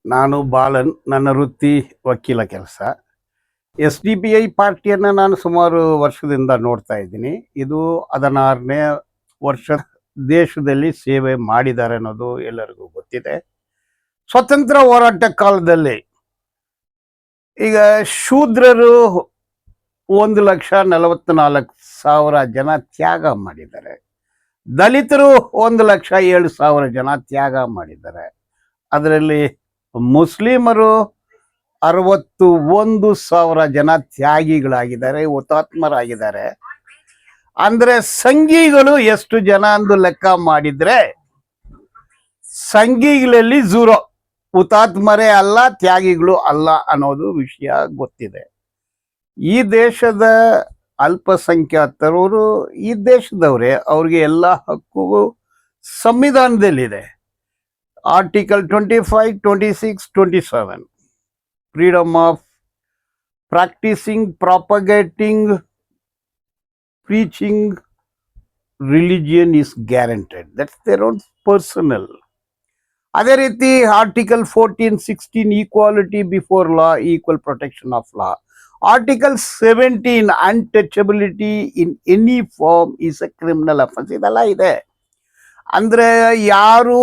ನಾನು ಬಾಲನ್. ನನ್ನ ವೃತ್ತಿ ವಕೀಲ ಕೆಲಸ. SDPI ಪಾರ್ಟಿಯನ್ನು ನಾನು ಸುಮಾರು ವರ್ಷದಿಂದ ನೋಡ್ತಾ ಇದ್ದೀನಿ. ಇದು 16ನೇ ವರ್ಷ ದೇಶದಲ್ಲಿ ಸೇವೆ ಮಾಡಿದ್ದಾರೆ ಅನ್ನೋದು ಎಲ್ಲರಿಗೂ ಗೊತ್ತಿದೆ. ಸ್ವತಂತ್ರ ಹೋರಾಟ ಕಾಲದಲ್ಲಿ ಈಗ ಶೂದ್ರರು 1,44,000 ಜನ ತ್ಯಾಗ ಮಾಡಿದ್ದಾರೆ. ದಲಿತರು 1,07,000 ಜನ ತ್ಯಾಗ ಮಾಡಿದ್ದಾರೆ. ಅದರಲ್ಲಿ ಮುಸ್ಲಿಮರು 61,000 ಜನ ತ್ಯಾಗಿಗಳಾಗಿದ್ದಾರೆ, ಹುತಾತ್ಮರಾಗಿದ್ದಾರೆ. ಅಂದ್ರೆ ಸಂಘಿಗಳು ಎಷ್ಟು ಜನ ಅಂದು ಲೆಕ್ಕ ಮಾಡಿದ್ರೆ ಸಂಘಿಗಳಲ್ಲಿ 0, ಹುತಾತ್ಮರೇ ಅಲ್ಲ, ತ್ಯಾಗಿಗಳು ಅಲ್ಲ ಅನ್ನೋದು ವಿಷಯ ಗೊತ್ತಿದೆ. ಈ ದೇಶದ ಅಲ್ಪಸಂಖ್ಯಾತರವರು ಈ ದೇಶದವರೇ, ಅವ್ರಿಗೆ ಎಲ್ಲ ಹಕ್ಕು ಸಂವಿಧಾನದಲ್ಲಿದೆ. Article 25, 26, 27 freedom of practicing, propagating, preaching religion is guaranteed. That's their own personal. ಅದೇ ರೀತಿ article 14, 16 equality before law, equal protection of law. Article 17 untouchability in any form is a criminal offence. ಇದೆಲ್ಲ ಇದೆ. ಅಂದ್ರೆ ಯಾರು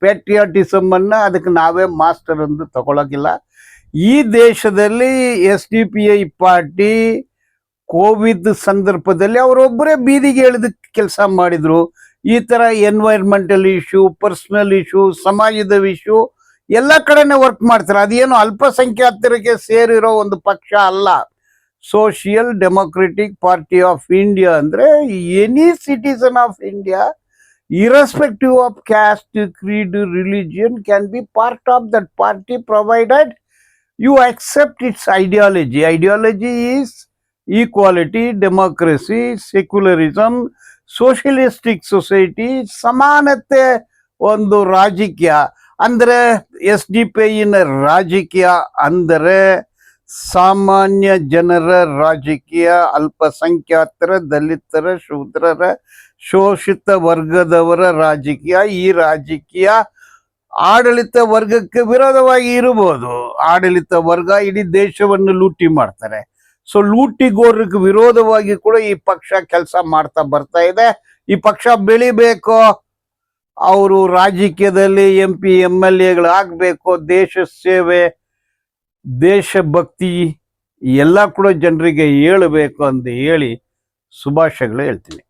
ಪ್ಯಾಟ್ರಿಯಾಟಿಸಮ್ ಅನ್ನ ಅದಕ್ಕೆ ನಾವೇ master ಎಂದು ತಗೊಳಕಿಲ್ಲ. ಈ ದೇಶದಲ್ಲಿ SDPI ಪಾರ್ಟಿ ಕೋವಿಡ್ ಸಂದರ್ಭದಲ್ಲಿ ಅವರೊಬ್ಬರೇ ಬೀದಿಗೆ ಇಳಿದು ಕೆಲಸ ಮಾಡಿದ್ರು. ಈ ತರ ಎನ್ವೈರ್ಮೆಂಟಲ್ ಇಶ್ಯೂ, ಪರ್ಸನಲ್ ಇಶ್ಯೂ, ಸಮಾಜದ ಇಶ್ಯೂ ಎಲ್ಲ ಕಡೆನೇ ವರ್ಕ್ ಮಾಡ್ತಾರೆ. ಅದೇನು ಅಲ್ಪಸಂಖ್ಯಾತರಿಗೆ ಸೇರಿರೋ ಒಂದು ಪಕ್ಷ ಅಲ್ಲ. Social Democratic Party of India ಅಂದ್ರೆ any citizen of India, irrespective of caste, creed, religion, can be part of that party provided you accept its ideology. Ideology is equality, democracy, secularism, socialistic society, ಸಮಾನತೆ ಒಂದು ರಾಜಕೀಯ. ಅಂದರೆ SDPI ರಾಜಕೀಯ ಅಂದರೆ ಸಾಮಾನ್ಯ ಜನರ ರಾಜಕೀಯ, ಅಲ್ಪಸಂಖ್ಯಾತರ, ದಲಿತರ, ಶೂದ್ರರ, ಶೋಷಿತ ವರ್ಗದವರ ರಾಜಕೀಯ. ಈ ರಾಜಕೀಯ ಆಡಳಿತ ವರ್ಗಕ್ಕೆ ವಿರೋಧವಾಗಿ ಇರಬಹುದು. ಆಡಳಿತ ವರ್ಗ ಇಡೀ ದೇಶವನ್ನು ಲೂಟಿ ಮಾಡ್ತಾರೆ. ಸೊ ಲೂಟಿಗೋರಕ್ಕೆ ವಿರೋಧವಾಗಿ ಕೂಡ ಈ ಪಕ್ಷ ಕೆಲಸ ಮಾಡ್ತಾ ಬರ್ತಾ ಇದೆ. ಈ ಪಕ್ಷ ಬೆಳಿಬೇಕು, ಅವರು ರಾಜಕೀಯದಲ್ಲಿ MP MLA ಆಗ್ಬೇಕು, ದೇಶ ಸೇವೆ, ದೇಶಭಕ್ತಿ ಎಲ್ಲ ಕೂಡ ಜನರಿಗೆ ಹೇಳಬೇಕು ಅಂತ ಹೇಳಿ ಶುಭಾಶಯಗಳು ಹೇಳ್ತೀನಿ.